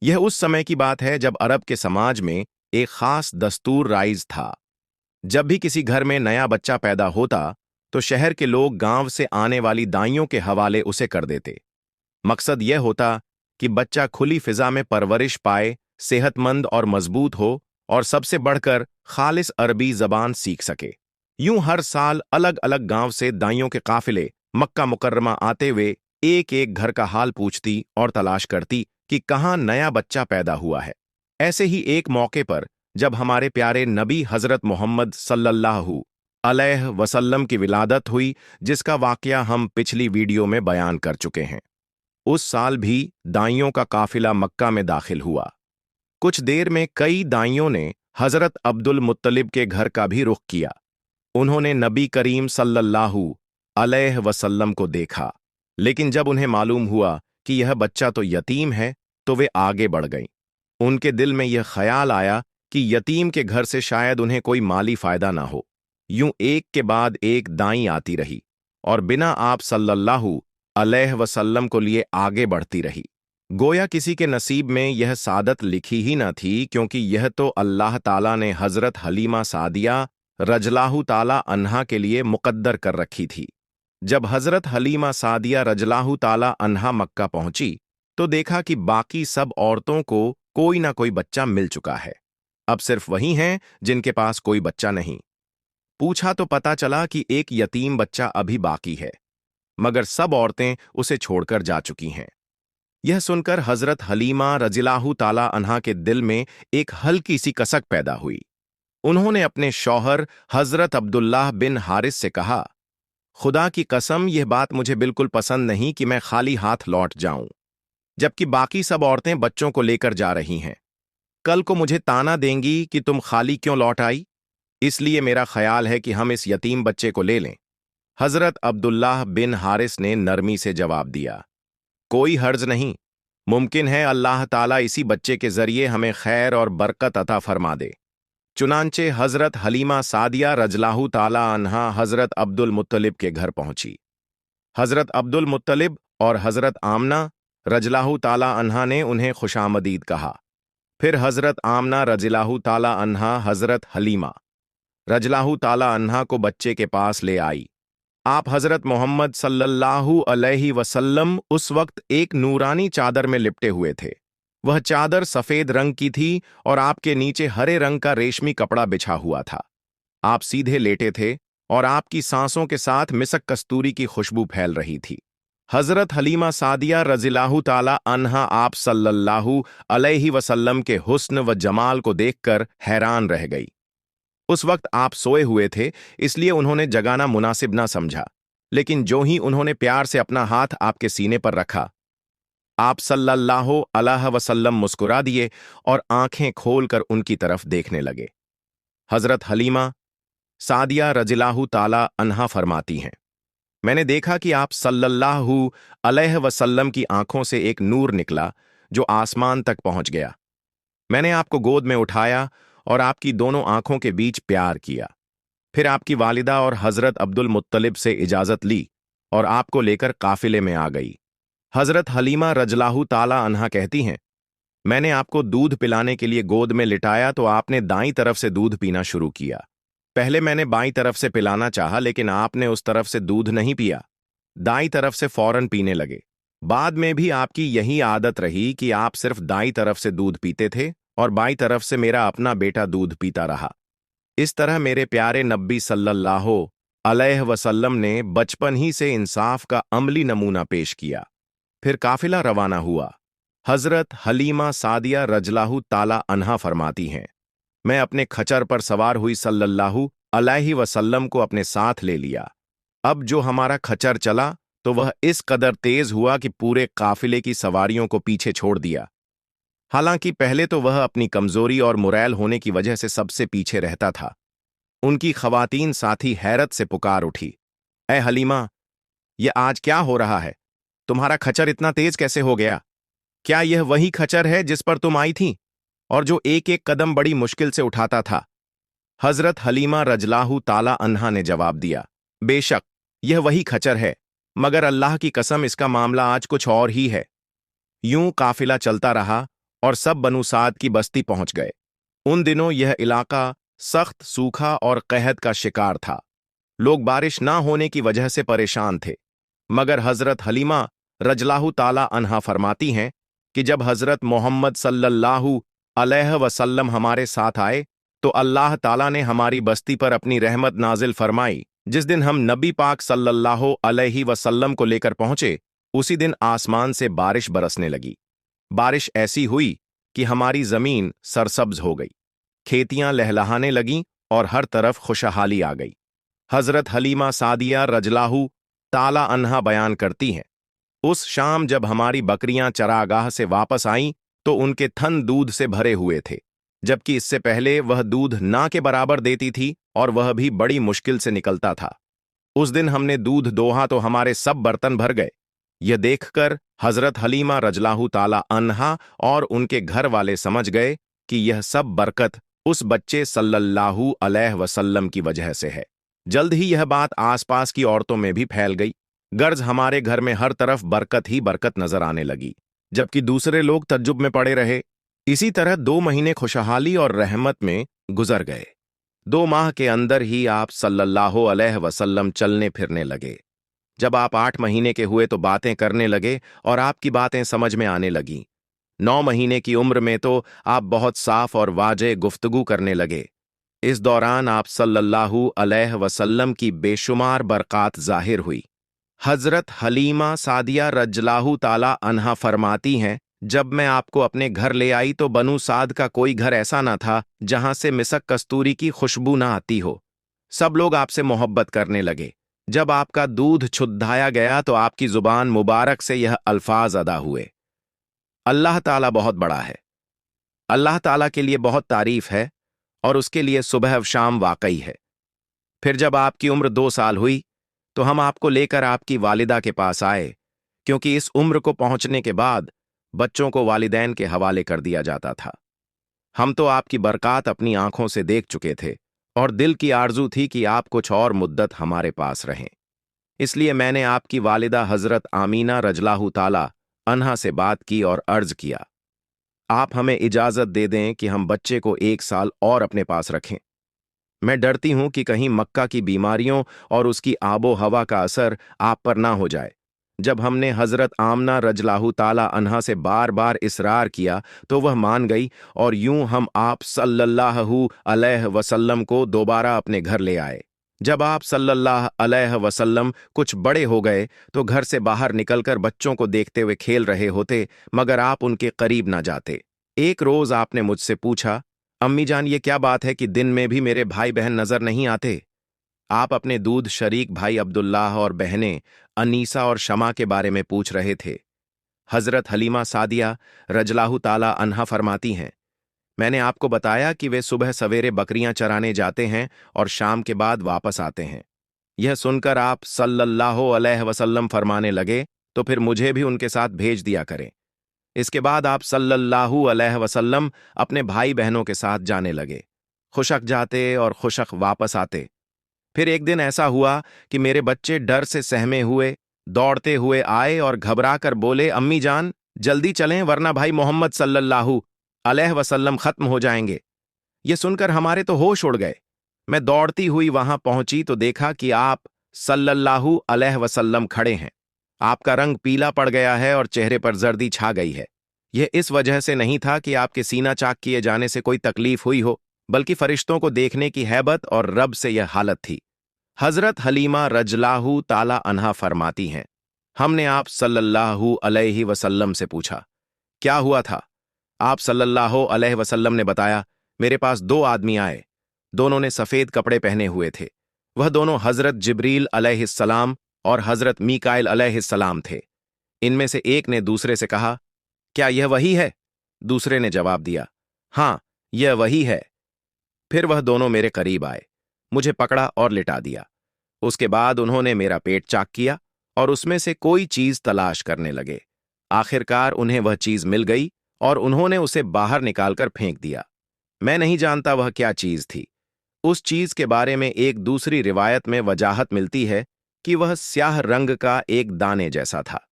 यह उस समय की बात है जब अरब के समाज में एक खास दस्तूर राइज था। जब भी किसी घर में नया बच्चा पैदा होता तो शहर के लोग गांव से आने वाली दाइयों के हवाले उसे कर देते। मकसद यह होता कि बच्चा खुली फिजा में परवरिश पाए, सेहतमंद और मजबूत हो, और सबसे बढ़कर खालिस अरबी जबान सीख सके। यूं हर साल अलग अलग गांव से दाइयों के काफिले मक्का मुकर्रमा आते हुए एक एक घर का हाल पूछती और तलाश करती कि कहाँ नया बच्चा पैदा हुआ है। ऐसे ही एक मौके पर जब हमारे प्यारे नबी हजरत मोहम्मद सल्लल्लाहु अलैहि वसल्लम की विलादत हुई, जिसका वाकया हम पिछली वीडियो में बयान कर चुके हैं, उस साल भी दाइयों का काफिला मक्का में दाखिल हुआ। कुछ देर में कई दाइयों ने हजरत अब्दुल मुत्तलिब के घर का भी रुख किया। उन्होंने नबी करीम सल्लल्लाहु अलैहि वसल्लम को देखा, लेकिन जब उन्हें मालूम हुआ कि यह बच्चा तो यतीम है तो वे आगे बढ़ गईं। उनके दिल में यह ख्याल आया कि यतीम के घर से शायद उन्हें कोई माली फायदा ना हो। यूं एक के बाद एक दाई आती रही और बिना आप सल्लल्लाहु अलैहि वसल्लम को लिए आगे बढ़ती रही। गोया किसी के नसीब में यह सादत लिखी ही न थी, क्योंकि यह तो अल्लाह ताला ने हजरत हलीमा सादिया रजलाहु ताला अन्हा के लिए मुकद्दर कर रखी थी। जब हजरत हलीमा सादिया रजलाहु ताला अन्हा मक्का पहुंची तो देखा कि बाकी सब औरतों को कोई ना कोई बच्चा मिल चुका है। अब सिर्फ वही हैं जिनके पास कोई बच्चा नहीं। पूछा तो पता चला कि एक यतीम बच्चा अभी बाकी है, मगर सब औरतें उसे छोड़कर जा चुकी हैं। यह सुनकर हजरत हलीमा रजिलाहु ताला अन्हा के दिल में एक हल्की सी कसक पैदा हुई। उन्होंने अपने शौहर हजरत अब्दुल्लाह बिन हारिस से कहा, खुदा की कसम, यह बात मुझे बिल्कुल पसंद नहीं कि मैं खाली हाथ लौट जाऊं, जबकि बाकी सब औरतें बच्चों को लेकर जा रही हैं। कल को मुझे ताना देंगी कि तुम खाली क्यों लौट आई, इसलिए मेरा ख्याल है कि हम इस यतीम बच्चे को ले लें। हजरत अब्दुल्लाह बिन हारिस ने नरमी से जवाब दिया, कोई हर्ज नहीं, मुमकिन है अल्लाह ताला इसी बच्चे के जरिए हमें खैर और बरकत अता फरमा दे। चुनांचे हजरत हलीमा सादिया रजलाहु ताला अन्हा हजरत अब्दुल मुत्तलिब के घर पहुंची। हजरत अब्दुल मुत्तलिब और हजरत आमना रजलाहु ताला अन्हा ने उन्हें खुशामदीद कहा। फिर हजरत आमना रजलाहु ताला अन्हा हजरत हलीमा रजलाहु ताला अन्हा को बच्चे के पास ले आई। आप हजरत मोहम्मद सल्लल्लाहु अलैहि वसल्लम उस वक्त एक नूरानी चादर में लिपटे हुए थे। वह चादर सफेद रंग की थी और आपके नीचे हरे रंग का रेशमी कपड़ा बिछा हुआ था। आप सीधे लेटे थे और आपकी सांसों के साथ मिसक कस्तूरी की खुशबू फैल रही थी। हजरत हलीमा सादिया रज़ियल्लाहु ताला अन्हा आप सल्लल्लाहु अलैहि वसल्लम के हुस्न व जमाल को देखकर हैरान रह गई। उस वक्त आप सोए हुए थे, इसलिए उन्होंने जगाना मुनासिब ना समझा, लेकिन जो ही उन्होंने प्यार से अपना हाथ आपके सीने पर रखा, आप सल्लल्लाहु अलैहि वसल्लम मुस्कुरा दिए और आंखें खोलकर उनकी तरफ देखने लगे। हजरत हलीमा सादिया रज़ियल्लाहु ताला अन्हा फरमाती हैं, मैंने देखा कि आप सल्लल्लाहु अलैहि वसल्लम की आंखों से एक नूर निकला जो आसमान तक पहुंच गया। मैंने आपको गोद में उठाया और आपकी दोनों आंखों के बीच प्यार किया। फिर आपकी वालिदा और हजरत अब्दुल मुत्तलिब से इजाजत ली और आपको लेकर काफिले में आ गई। हजरत हलीमा रज़ियल्लाहु ताला अन्हा कहती हैं, मैंने आपको दूध पिलाने के लिए गोद में लिटाया तो आपने दाईं तरफ से दूध पीना शुरू किया। पहले मैंने बाईं तरफ से पिलाना चाहा, लेकिन आपने उस तरफ से दूध नहीं पिया, दाईं तरफ से फौरन पीने लगे। बाद में भी आपकी यही आदत रही कि आप सिर्फ दाईं तरफ से दूध पीते थे और बाईं तरफ से मेरा अपना बेटा दूध पीता रहा। इस तरह मेरे प्यारे नब्बी सल्लल्लाहु अलैहि वसल्लम ने बचपन ही से इंसाफ का अमली नमूना पेश किया। फिर काफिला रवाना हुआ। हजरत हलीमा सादिया रज़ियल्लाहु ताला अन्हा फरमाती हैं, मैं अपने खच्चर पर सवार हुई सल्लल्लाहु अलैहि वसल्लम को अपने साथ ले लिया। अब जो हमारा खच्चर चला तो वह इस कदर तेज हुआ कि पूरे काफिले की सवारियों को पीछे छोड़ दिया। हालांकि पहले तो वह अपनी कमजोरी और मुरैल होने की वजह से सबसे पीछे रहता था। उनकी खवातीन साथी हैरत से पुकार उठी, ऐ हलीमा, यह आज क्या हो रहा है? तुम्हारा खच्चर इतना तेज कैसे हो गया? क्या यह वही खच्चर है जिस पर तुम आई थी और जो एक एक कदम बड़ी मुश्किल से उठाता था? हजरत हलीमा रज़ियल्लाहु ताला अन्हा ने जवाब दिया, बेशक यह वही खच्चर है, मगर अल्लाह की कसम इसका मामला आज कुछ और ही है। यूं काफिला चलता रहा और सब बनु साद की बस्ती पहुंच गए। उन दिनों यह इलाका सख्त सूखा और कहत का शिकार था। लोग बारिश ना होने की वजह से परेशान थे। मगर हजरत हलीमा रजलाहु ताला अन्हा फरमाती हैं कि जब हजरत मोहम्मद सल्लल्लाहु अलैहि वसल्लम हमारे साथ आए तो अल्लाह ताला ने हमारी बस्ती पर अपनी रहमत नाजिल फरमाई। जिस दिन हम नबी पाक सल्लल्लाहु अलैहि वसल्लम को लेकर पहुंचे, उसी दिन आसमान से बारिश बरसने लगी। बारिश ऐसी हुई कि हमारी जमीन सरसब्ज हो गई, खेतियां लहलहाने लगीं और हर तरफ खुशहाली आ गई। हजरत हलीमा सादिया रजलाहु ताला अन्हा बयान करती हैं, उस शाम जब हमारी बकरियां चरागाह से वापस आईं तो उनके थन दूध से भरे हुए थे, जबकि इससे पहले वह दूध ना के बराबर देती थी और वह भी बड़ी मुश्किल से निकलता था। उस दिन हमने दूध दोहा तो हमारे सब बर्तन भर गए। यह देखकर हजरत हलीमा रजलाहु ताला अन्हा और उनके घर वाले समझ गए कि यह सब बरकत उस बच्चे सल्लल्लाहु अलैहि वसल्लम की वजह से है। जल्द ही यह बात आसपास की औरतों में भी फैल गई। गर्ज हमारे घर में हर तरफ बरकत ही बरकत नजर आने लगी, जबकि दूसरे लोग तज्जुब में पड़े रहे। इसी तरह 2 महीने खुशहाली और रहमत में गुजर गए। 2 माह के अंदर ही आप सल्लल्लाहु अलैहि वसल्लम चलने फिरने लगे। जब आप 8 महीने के हुए तो बातें करने लगे और आपकी बातें समझ में आने लगीं। 9 महीने की उम्र में तो आप बहुत साफ और वाज़ेह गुफ्तगू करने लगे। इस दौरान आप सल्लल्लाहु अलैहि वसल्लम की बेशुमार बरक़ात ज़ाहिर हुई। हज़रत हलीमा सादिया रजलाहु ताला अन्हा फरमाती हैं, जब मैं आपको अपने घर ले आई तो बनु साद का कोई घर ऐसा ना था जहां से मिसक कस्तूरी की खुशबू ना आती हो। सब लोग आपसे मोहब्बत करने लगे। जब आपका दूध छुद्धाया गया तो आपकी जुबान मुबारक से यह अल्फाज अदा हुए, अल्लाह ताला बहुत बड़ा है। अल्लाह ताला के लिए बहुत तारीफ है और उसके लिए सुबह शाम वाकई है। फिर जब आपकी उम्र 2 साल हुई तो हम आपको लेकर आपकी वालिदा के पास आए, क्योंकि इस उम्र को पहुंचने के बाद बच्चों को वालिदैन के हवाले कर दिया जाता था। हम तो आपकी बरक़ात अपनी आंखों से देख चुके थे और दिल की आरजू थी कि आप कुछ और मुद्दत हमारे पास रहें। इसलिए मैंने आपकी वालिदा हजरत आमीना रजलाहु ताला अन्हा से बात की और अर्ज किया, आप हमें इजाजत दे दें कि हम बच्चे को 1 साल और अपने पास रखें। मैं डरती हूं कि कहीं मक्का की बीमारियों और उसकी आबो हवा का असर आप पर ना हो जाए। जब हमने हजरत आमना रजलाहु ताला अन्हा से बार बार इसरार किया तो वह मान गई और यूं हम आप सल्लल्लाहु अलैहि वसल्लम को दोबारा अपने घर ले आए। जब आप सल्लल्लाहु अलैहि वसल्लम कुछ बड़े हो गए तो घर से बाहर निकलकर बच्चों को देखते हुए खेल रहे होते, मगर आप उनके करीब ना जाते। एक रोज आपने मुझसे पूछा, अम्मी जान ये क्या बात है कि दिन में भी मेरे भाई बहन नजर नहीं आते? आप अपने दूध शरीक भाई अब्दुल्लाह और बहनें अनीसा और शमा के बारे में पूछ रहे थे। हजरत हलीमा सादिया रजलाहु ताला अन्हा फरमाती हैं, मैंने आपको बताया कि वे सुबह सवेरे बकरियां चराने जाते हैं और शाम के बाद वापस आते हैं। यह सुनकर आप सल्लल्लाहु अलैहि वसल्लम फरमाने लगे, तो फिर मुझे भी उनके साथ भेज दिया करें। इसके बाद आप सल्लल्लाहु अलैहि वसल्लम अपने भाई बहनों के साथ जाने लगे। खुशक जाते और खुशक वापस आते। फिर एक दिन ऐसा हुआ कि मेरे बच्चे डर से सहमे हुए दौड़ते हुए आए और घबरा कर बोले, अम्मी जान जल्दी चलें वरना भाई मोहम्मद सल्लल्लाहु अलैहि वसल्लम खत्म हो जाएंगे। ये सुनकर हमारे तो होश उड़ गए। मैं दौड़ती हुई वहां पहुंची तो देखा कि आप सल्लल्लाहु अलैहि वसल्लम खड़े हैं। आपका रंग पीला पड़ गया है और चेहरे पर जर्दी छा गई है। यह इस वजह से नहीं था कि आपके सीना चाक किए जाने से कोई तकलीफ हुई हो, बल्कि फरिश्तों को देखने की हैबत और रब से यह हालत थी। हजरत हलीमा रजलाहु ताला अन्हा फरमाती हैं, हमने आप सल्लल्लाहु अलैहि वसल्लम से पूछा, क्या हुआ था? आप सल्लल्लाहु अलैहि वसल्लम ने बताया, मेरे पास 2 आदमी आए। दोनों ने सफेद कपड़े पहने हुए थे। वह दोनों हजरत जिब्रील अलैहिस्सलाम और हजरत मीकाइल अलैहिस्सलाम थे। इनमें से एक ने दूसरे से कहा, क्या यह वही है? दूसरे ने जवाब दिया, हाँ यह वही है। फिर वह दोनों मेरे करीब आए, मुझे पकड़ा और लिटा दिया। उसके बाद उन्होंने मेरा पेट चाक किया और उसमें से कोई चीज तलाश करने लगे। आखिरकार उन्हें वह चीज मिल गई और उन्होंने उसे बाहर निकालकर फेंक दिया। मैं नहीं जानता वह क्या चीज थी। उस चीज के बारे में एक दूसरी रिवायत में वजाहत मिलती है कि वह स्याह रंग का एक दाने जैसा था।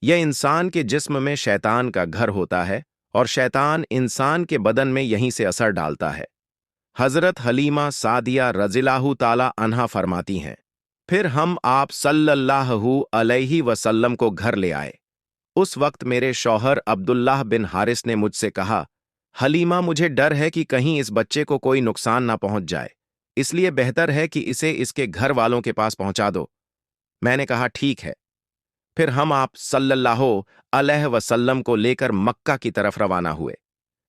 यह इंसान के जिस्म में शैतान का घर होता है और शैतान इंसान के बदन में यहीं से असर डालता है। हजरत हलीमा सादिया रज़ियल्लाहु ताला अन्हा फरमाती हैं, फिर हम आप सल्लल्लाहु अलैहि वसल्लम को घर ले आए। उस वक्त मेरे शौहर अब्दुल्लाह बिन हारिस ने मुझसे कहा, हलीमा, मुझे डर है कि कहीं इस बच्चे को कोई नुकसान ना पहुंच जाए, इसलिए बेहतर है कि इसे इसके घर वालों के पास पहुंचा दो। मैंने कहा, ठीक है। फिर हम आप सल्लल्लाहु अलैहि वसल्लम को लेकर मक्का की तरफ रवाना हुए।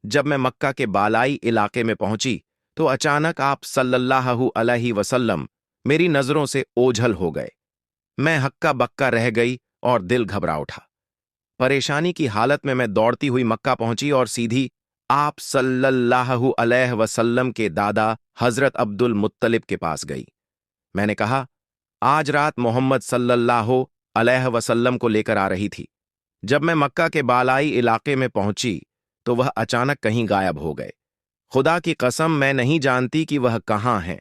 जब मैं मक्का के बालाई इलाके में पहुंची तो अचानक आप सल्लल्लाहु अलैहि वसल्लम मेरी नजरों से ओझल हो गए। मैं हक्का बक्का रह गई और दिल घबरा उठा। परेशानी की हालत में मैं दौड़ती हुई मक्का पहुंची और सीधी आप सल्लल्लाहु अलैहि वसल्लम के दादा हजरत अब्दुल मुत्तलिब के पास गई। मैंने कहा, आज रात मोहम्मद सल्लल्लाहु अलैहि वसल्लम को लेकर आ रही थी। जब मैं मक्का के बालाई इलाके में पहुंची तो वह अचानक कहीं गायब हो गए। खुदा की कसम, मैं नहीं जानती कि वह कहाँ हैं।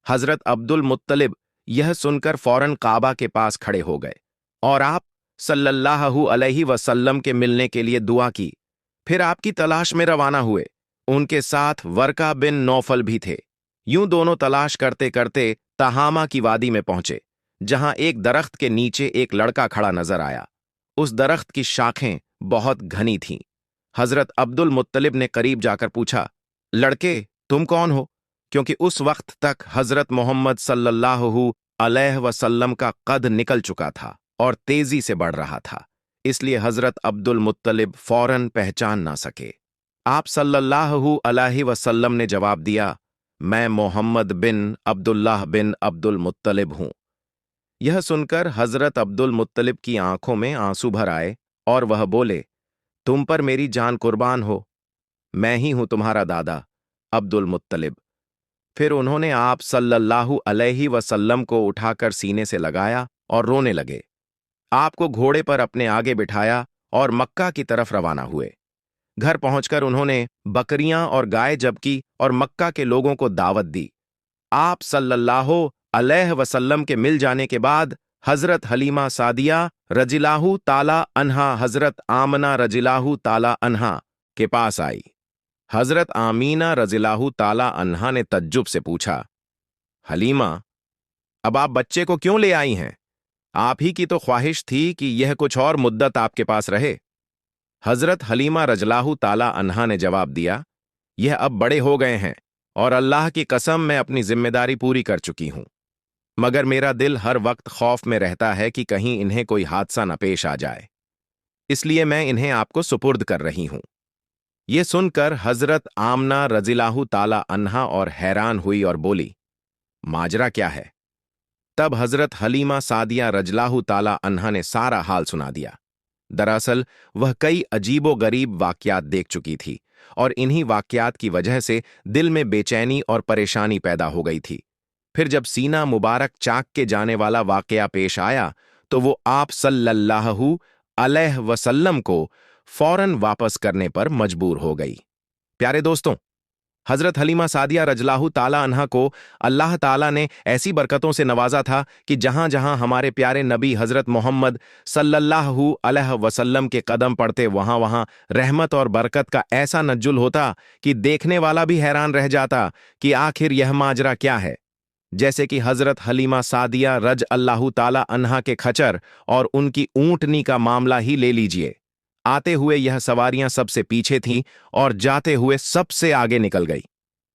हजरत अब्दुल मुत्तलिब यह सुनकर फौरन काबा के पास खड़े हो गए और आप सल्लल्लाहु अलैहि वसल्लम के मिलने के लिए दुआ की। फिर आपकी तलाश में रवाना हुए। उनके साथ वर्का बिन नौफल भी थे। यूं दोनों तलाश करते करते तहामा की वादी में पहुंचे, जहां एक दरख्त के नीचे एक लड़का खड़ा नजर आया। उस दरख्त की शाखें बहुत घनी थीं। हजरत अब्दुल मुत्तलिब ने करीब जाकर पूछा, लड़के, तुम कौन हो? क्योंकि उस वक्त तक हजरत मोहम्मद सल्लल्लाहु अलैहि वसल्लम का कद निकल चुका था और तेजी से बढ़ रहा था, इसलिए हजरत अब्दुल मुत्तलिब फौरन पहचान ना सके। आप सल्लल्लाहु अलैहि वसल्लम ने जवाब दिया, मैं मोहम्मद बिन अब्दुल्लाह बिन अब्दुल मुत्तलिब हूं। यह सुनकर हजरत अब्दुल मुत्तलिब की आंखों में आंसू भर आए और वह बोले, तुम पर मेरी जान कुर्बान हो, मैं ही हूं तुम्हारा दादा अब्दुल मुत्तलिब। फिर उन्होंने आप सल्लल्लाहु अलैहि वसल्लम को उठाकर सीने से लगाया और रोने लगे। आपको घोड़े पर अपने आगे बिठाया और मक्का की तरफ रवाना हुए। घर पहुंचकर उन्होंने बकरियां और गाय जबकि और मक्का के लोगों को दावत दी। आप सल्लल्लाहु अलैहि वसल्लम के मिल जाने के बाद हजरत हलीमा सादिया रज़ियल्लाहु ताला अन्हा हजरत आमना रज़ियल्लाहु ताला अन्हा के पास आई। हजरत आमीना रज़ियल्लाहु ताला अन्हा ने तज्जुब से पूछा, हलीमा, अब आप बच्चे को क्यों ले आई हैं? आप ही की तो ख्वाहिश थी कि यह कुछ और मुद्दत आपके पास रहे। हजरत हलीमा रज़ियल्लाहु ताला अन्हा ने जवाब दिया, यह अब बड़े हो गए हैं और अल्लाह की कसम, मैं अपनी जिम्मेदारी पूरी कर चुकी हूं, मगर मेरा दिल हर वक्त खौफ में रहता है कि कहीं इन्हें कोई हादसा न पेश आ जाए, इसलिए मैं इन्हें आपको सुपुर्द कर रही हूं। ये सुनकर हजरत आमना रज़ियल्लाहु ताला अन्हा और हैरान हुई और बोली, माजरा क्या है? तब हजरत हलीमा सादिया रज़ियल्लाहु ताला अन्हा ने सारा हाल सुना दिया। दरअसल वह कई अजीबो गरीब वाकयात देख चुकी थी और इन्हीं वाकयात की वजह से दिल में बेचैनी और परेशानी पैदा हो गई थी। फिर जब सीना मुबारक चाक के जाने वाला वाकया पेश आया तो वो आप सल्लल्लाहु अलैहि वसल्लम को फौरन वापस करने पर मजबूर हो गई। प्यारे दोस्तों, हजरत हलीमा सादिया रज़ियल्लाहु ताला अन्हा को अल्लाह ताला ने ऐसी बरकतों से नवाजा था कि जहां जहां हमारे प्यारे नबी हजरत मोहम्मद सल्लल्लाहु अलैहि वसल्लम के कदम पड़ते वहां वहां रहमत और बरकत का ऐसा नज्जुल होता कि देखने वाला भी हैरान रह जाता कि आखिर यह माजरा क्या है। जैसे कि हजरत हलीमा सादिया रज़ियल्लाहु ताला अन्हा के खच्चर और उनकी ऊंटनी का मामला ही ले लीजिए। आते हुए यह सवारियां सबसे पीछे थीं और जाते हुए सबसे आगे निकल गई।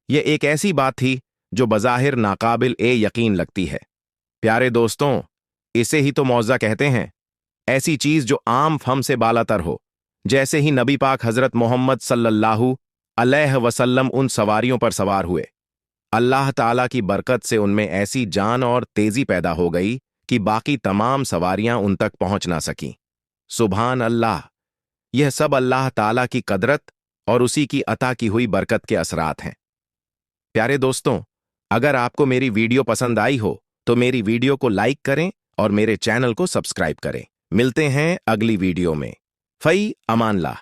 यह एक ऐसी बात थी जो बज़ाहिर नाकाबिल ए यकीन लगती है। प्यारे दोस्तों, इसे ही तो मौज़ा कहते हैं, ऐसी चीज जो आम फम से बालातर हो। जैसे ही नबी पाक हजरत मोहम्मद सल्लल्लाहु अलैहि वसल्लम उन सवारियों पर सवार हुए, अल्लाह ताला की बरकत से उनमें ऐसी जान और तेजी पैदा हो गई कि बाकी तमाम सवारियां उन तक पहुंच ना सकीं। सुभान अल्लाह! यह सब अल्लाह ताला की कदरत और उसी की अता की हुई बरकत के असरात हैं। प्यारे दोस्तों, अगर आपको मेरी वीडियो पसंद आई हो तो मेरी वीडियो को लाइक करें और मेरे चैनल को सब्सक्राइब करें। मिलते हैं अगली वीडियो में। फई अमानल्लाह।